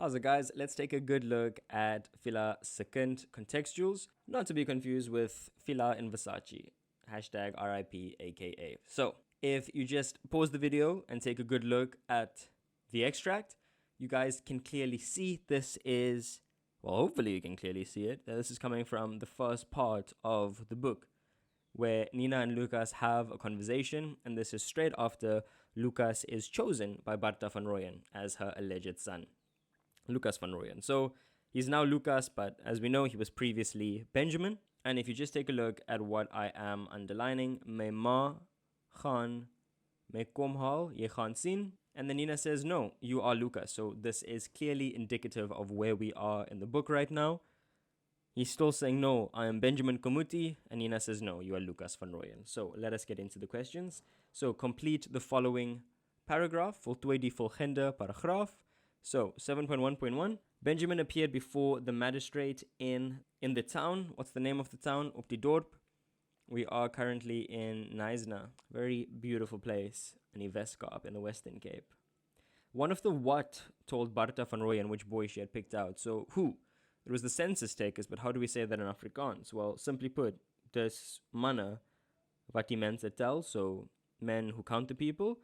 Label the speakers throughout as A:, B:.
A: How's it, guys? Let's take a good look at Fiela second contextuals, not to be confused with Fiela in Versace. Hashtag RIP aka. So, if you just pause the video and take a good look at the extract, you guys can clearly see this is, well, hopefully you can clearly see it. This is coming from the first part of the book, where Nina and Lucas have a conversation, and this is straight after Lucas is chosen by Barta van Rooyen as her alleged son. Lucas van Rooyen. So he's now Lucas, but as we know, he was previously Benjamin. And if you just take a look at what I am underlining, me ma gaan me kom haal, je gaan zien. And then Nina says, no, you are Lucas. So this is clearly indicative of where we are in the book right now. He's still saying, no, I am Benjamin Komuti. And Nina says, no, you are Lucas van Rooyen. So let us get into the questions. So complete the following paragraph. Voltooi die volgende paragraaf. So 7.1.1, Benjamin appeared before the magistrate in the town. What's the name of the town? Op die dorp. We are currently in Knysna. Very beautiful place in Iveskop in the Western Cape. One of the what told Barta van Rooyen which boy she had picked out. So who? It was the census takers, but how do we say that in Afrikaans? Well, simply put, dis manne wat die mense tel, so men who count the people,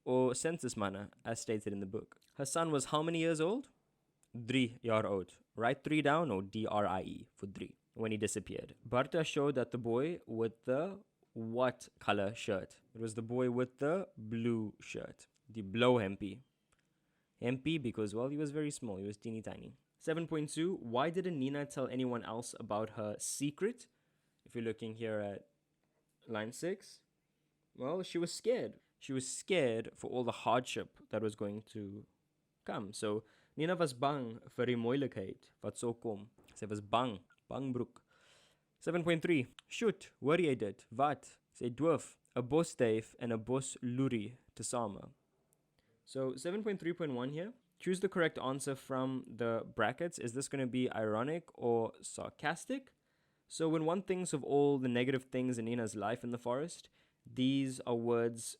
A: or census manne, as stated in the book. Her son was how many years old? 3 jaar oud. Write 3 down, or DRIE for 3, when he disappeared. Barta showed that the boy with the what color shirt? It was the boy with the blue shirt. The blauw hempie. Hempie because, well, he was very small. He was teeny tiny. 7.2, why didn't Nina tell anyone else about her secret? If you're looking here at line 6, well, she was scared. She was scared for all the hardship that was going to come. So, Nina was bang vir die moeilikheid wat sou kom. Sy was bang, bangbroek. 7.3, shoot, hoor jy dit? Wat? Sy doof, 'n bosduif en 'n bosloerie tesame. So, 7.3.1 here. Choose the correct answer from the brackets. Is this going to be ironic or sarcastic? So when one thinks of all the negative things in Nina's life in the forest, these are words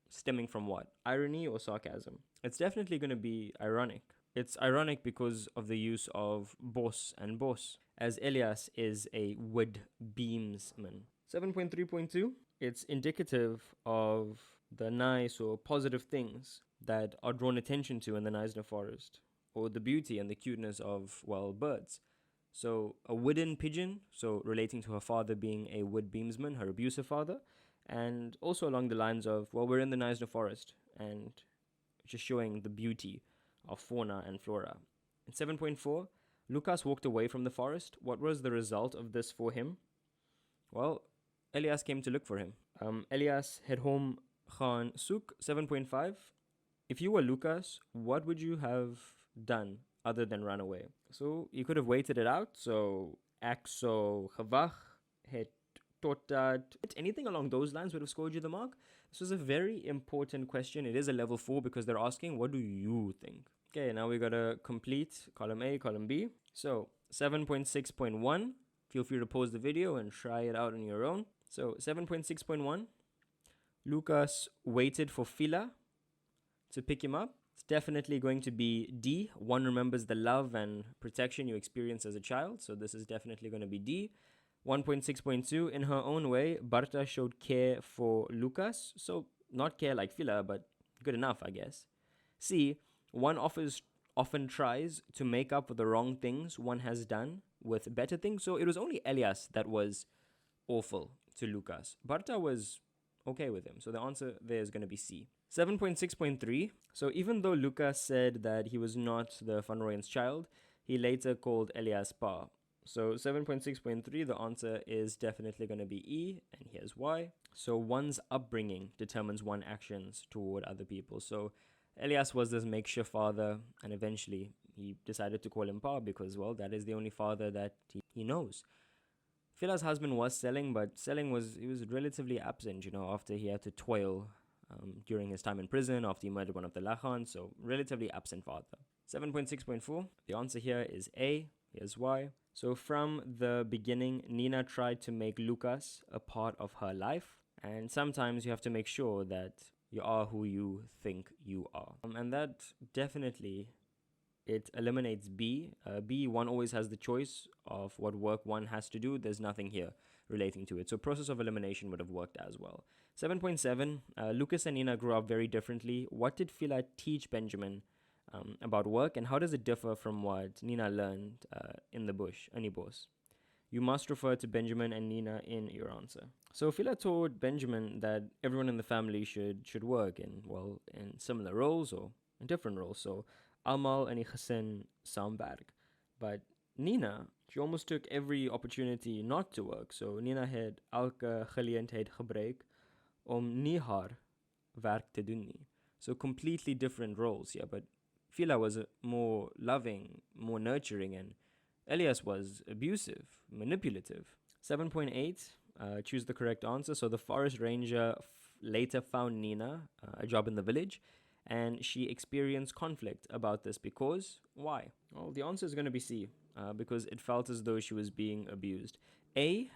A: stemming from what? Irony or sarcasm? It's definitely going to be ironic. It's ironic because of the use of bos and bos, as Elias is a wood beamsman. 7.3.2, it's indicative of the nice or positive things that are drawn attention to in the Knysna forest, or the beauty and the cuteness of, well, birds. So a wooden pigeon, so relating to her father being a wood beamsman, her abusive father, and also along the lines of, well, we're in the Knysna forest, and just showing the beauty of fauna and flora. In 7.4, Lucas walked away from the forest. What was the result of this for him? Well, Elias came to look for him. Elias het hom gaan soek. 7.5, if you were Lucas, what would you have done other than run away? So you could have waited it out. So ek sou gewag het totdat anything along those lines would have scored you the mark. This was a very important question. It is a level 4 because they're asking, what do you think? Okay, now we got to complete column A, column B. So 7.6.1, feel free to pause the video and try it out on your own. So 7.6.1, Lucas waited for Fiela to pick him up. It's definitely going to be D. One remembers the love and protection you experience as a child, so this is definitely going to be D. 1.6.2, in her own way, Barta showed care for Lucas, so not care like Fiela, but good enough, I guess. C. One often tries to make up for the wrong things one has done with better things, so it was only Elias that was awful to Lucas. Barta was okay with him, so the answer there is going to be C. 7.6.3, so even though Lucas said that he was not the Van Rooyen's child, he later called Elias pa. So 7.6.3, the answer is definitely going to be E, and here's why. So one's upbringing determines one's actions toward other people. So Elias was this makeshift father, and eventually he decided to call him pa because, well, that is the only father that he knows. Fiela's husband was selling, but he was relatively absent, after he had to toil during his time in prison, after he murdered one of the Lachans, so relatively absent father. 7.6.4, the answer here is A, here's why. So from the beginning, Nina tried to make Lucas a part of her life, and sometimes you have to make sure that you are who you think you are. And that definitely it eliminates B. B, one always has the choice of what work one has to do. There's nothing here relating to it. So process of elimination would have worked as well. 7.7, Lucas and Nina grew up very differently. What did Fiela teach Benjamin about work, and how does it differ from what Nina learned in the bush, Anibos? You must refer to Benjamin and Nina in your answer. So Fiela taught Benjamin that everyone in the family should work in similar roles or in different roles. So almal in die gesin saamwerk. But Nina, she almost took every opportunity not to work. So Nina het elke geleentheid gebruik om nie haar werk te doen nie. So completely different roles, yeah, but Fiela was more loving, more nurturing, and Elias was abusive, manipulative. 7.8, choose the correct answer. So the forest ranger later found Nina a job in the village, and she experienced conflict about this because, why? Well, the answer is going to be C, because it felt as though she was being abused. A,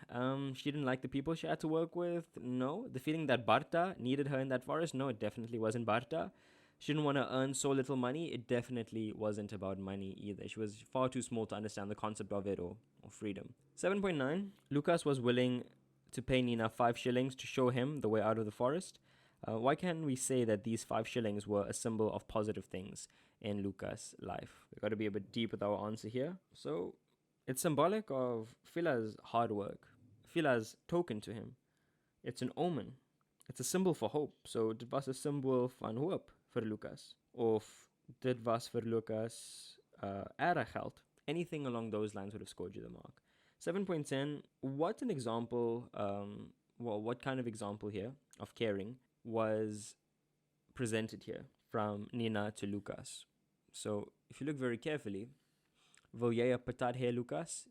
A: she didn't like the people she had to work with. No. The feeling that Barta needed her in that forest. No, it definitely wasn't Barta. She didn't want to earn so little money. It definitely wasn't about money either. She was far too small to understand the concept of it or freedom. 7.9, Lucas was willing to pay Nina 5 shillings to show him the way out of the forest. Why can't we say that these 5 shillings were a symbol of positive things in Lucas' life? We've got to be a bit deep with our answer here. So it's symbolic of Fiela's hard work, Fiela's token to him. It's an omen. It's a symbol for hope. So dit was 'n symbol van hoop vir Lucas. Of dit was vir Lucas erg geld. Anything along those lines would have scored you the mark. 7.10, what an example, what kind of example here of caring was presented here from Nina to Lucas? So if you look very carefully, wil jy 'n patat hê, Lucas?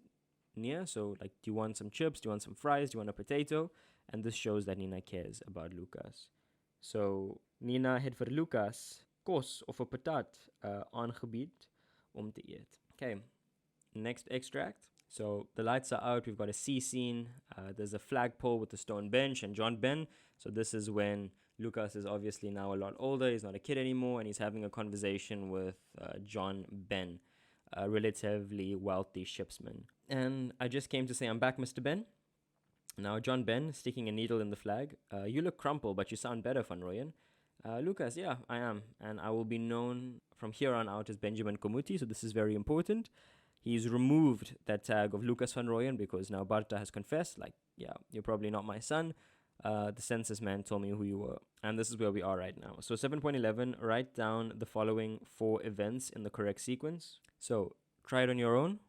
A: Nee, so like, do you want some chips? Do you want some fries? Do you want a potato? And this shows that Nina cares about Lucas. So Nina het vir Lucas kos of 'n patat aangebied om te eet. Okay, next extract. So the lights are out. We've got a sea scene. There's a flagpole with a stone bench and John Ben. So this is when Lucas is obviously now a lot older. He's not a kid anymore, and he's having a conversation with John Ben, a relatively wealthy shipsman. And I just came to say, I'm back, Mr. Ben. Now, John Ben, sticking a needle in the flag. You look crumpled, but you sound better, Van Rooyen. Lucas, yeah, I am. And I will be known from here on out as Benjamin Komuti, so this is very important. He's removed that tag of Lucas Van Rooyen because now Barta has confessed, like, yeah, you're probably not my son. The census man told me who you were. And this is where we are right now. So 7.11, write down the following 4 events in the correct sequence. So try it on your own.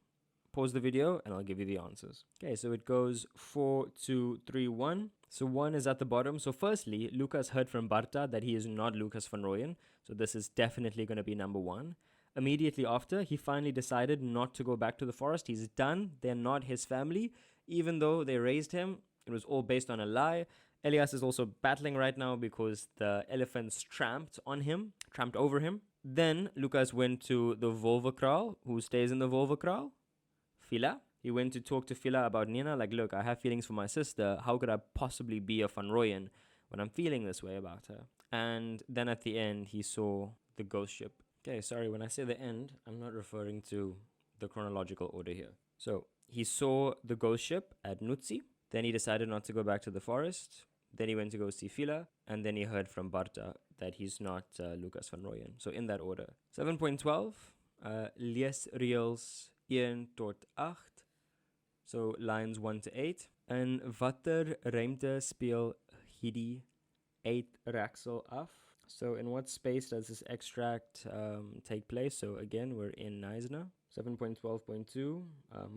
A: Pause the video and I'll give you the answers. Okay, so it goes 4, 2, 3, 1. So 1 is at the bottom. So firstly, Lucas heard from Barta that he is not Lucas Van Rooyen. So this is definitely going to be number 1. Immediately after, he finally decided not to go back to the forest. He's done. They're not his family. Even though they raised him, it was all based on a lie. Elias is also battling right now because the elephants tramped over him. Then Lucas went to the Wolvenkraal. Who stays in the Wolvenkraal? Fiela. He went to talk to Fiela about Nina, like, look, I have feelings for my sister. How could I possibly be a Van Rooyen when I'm feeling this way about her? And then at the end, he saw the ghost ship. Okay, sorry, when I say the end, I'm not referring to the chronological order here. So he saw the ghost ship at Nutsi. Then he decided not to go back to the forest. Then he went to go see Fiela. And then he heard from Barta that he's not Lucas Van Rooyen. So in that order. 7.12, lees reels 1 tot 8. So lines 1 to 8. In watter ruimte speel hierdie uitreksel af? So in what space does this extract take place? So again, we're in Neisner. 7.12.2.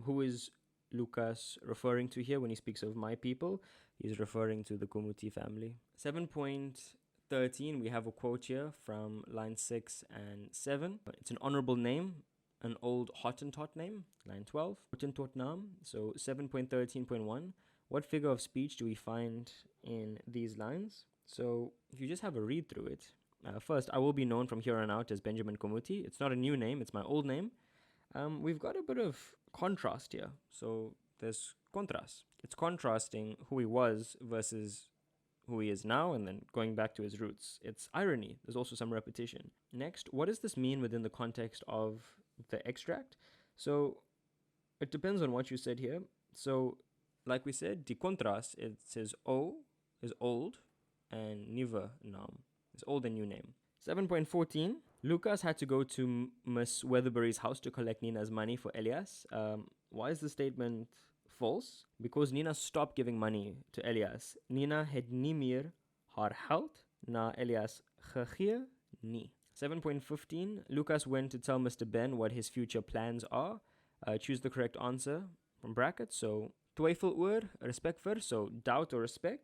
A: Who is Lucas referring to here when he speaks of my people? He's referring to the Komuti family. 7.13, we have a quote here from line 6 and 7. It's an honorable name, an old Hottentot name. Line 12, Hottentot naam. So 7.13.1, what figure of speech do we find in these lines? So if you just have a read through it, first, I will be known from here on out as Benjamin Komuti. It's not a new name, it's my old name. We've got a bit of contrast here. So there's contrast. It's contrasting who he was versus who he is now, and then going back to his roots. It's irony. There's also some repetition. Next, what does this mean within the context of the extract. So it depends on what you said here. So, like we said, die contrast, it says O is old and nieuwe naam is old and new name. 7.14, Lucas had to go to Miss Weatherbury's house to collect Nina's money for Elias. Why is the statement false? Because Nina stopped giving money to Elias. Nina het nie meer haar geld na Elias gegee nie. 7.15, Lucas went to tell Mr. Ben what his future plans are. Choose the correct answer from brackets. So, twyfel oor, respect vir, so doubt or respect.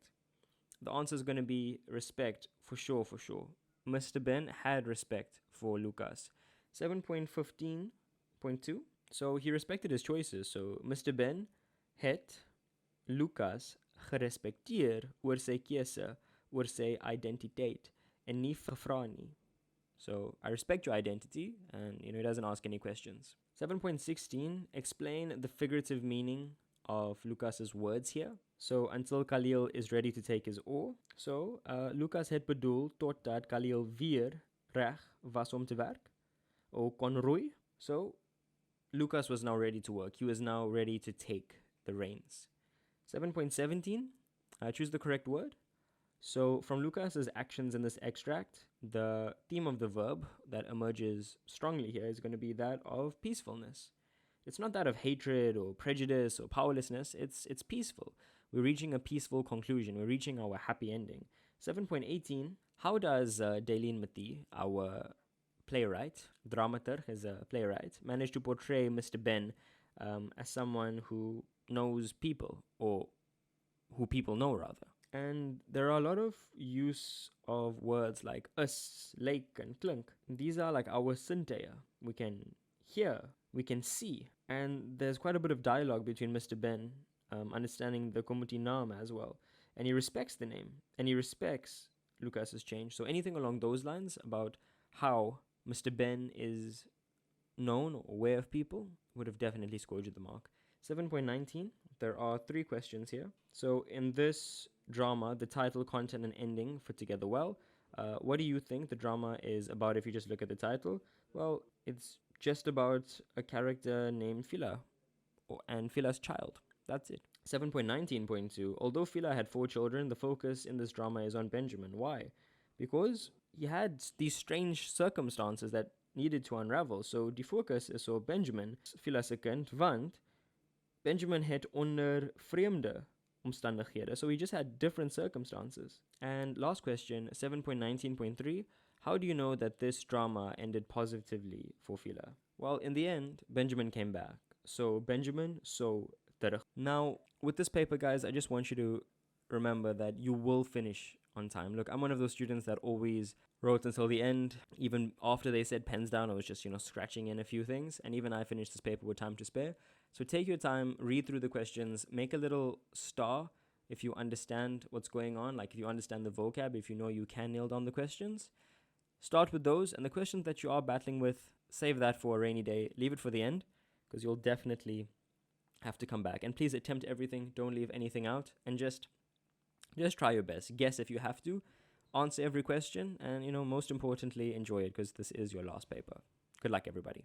A: The answer is going to be respect, for sure, for sure. Mr. Ben had respect for Lucas. 7.15.2, so he respected his choices. So, Mr. Ben het Lucas gerespecteer oor sy keuse, oor sy identiteit, en nie gevra nie. So, I respect your identity, and he doesn't ask any questions. 7.16, explain the figurative meaning of Lucas's words here. So, until Khalil is ready to take his oar. So, Lucas het bedoel totdat Khalil weer reg was om te werk, o kon roei. So, Lucas was now ready to work. He was now ready to take the reins. 7.17, choose the correct word. So, from Lucas's actions in this extract, the theme of the verb that emerges strongly here is going to be that of peacefulness. It's not that of hatred or prejudice or powerlessness. It's peaceful. We're reaching a peaceful conclusion. We're reaching our happy ending. 7.18, how does Daleen Mati, our playwright, dramaturg is a playwright, manage to portray Mr. Ben as someone who knows people, or who people know rather? And there are a lot of use of words like us, lake, and klink. These are like our sinteya. We can hear, we can see. And there's quite a bit of dialogue between Mr. Ben, understanding the Komuti Naam as well. And he respects the name, and he respects Lucas's change. So anything along those lines about how Mr. Ben is known or aware of people would have definitely scored you the mark. 7.19, there are 3 questions here. So in this drama, the title, content, and ending fit together well. What do you think the drama is about if you just look at the title? Well, it's just about a character named Fiela, and Fiela's child. That's it. 7.19.2, although Fiela had 4 children, the focus in this drama is on Benjamin. Why? Because he had these strange circumstances that needed to unravel. So die focus is op Benjamin, Fiela se kind, want Benjamin het onder vreemde omstandighede. So he just had different circumstances. And last question, 7.19.3, how do you know that this drama ended positively for Fiela? Well, in the end, Benjamin came back. So Benjamin, so terug. Now, with this paper, guys, I just want you to remember that you will finish on time. Look, I'm one of those students that always wrote until the end. Even after they said pens down, I was just, scratching in a few things. And even I finished this paper with time to spare. So take your time, read through the questions, make a little star if you understand what's going on, like if you understand the vocab, if you know you can nail down the questions. Start with those, and the questions that you are battling with, save that for a rainy day. Leave it for the end, because you'll definitely have to come back. And please attempt everything, don't leave anything out, and just try your best. Guess if you have to, answer every question, and most importantly, enjoy it, because this is your last paper. Good luck, everybody.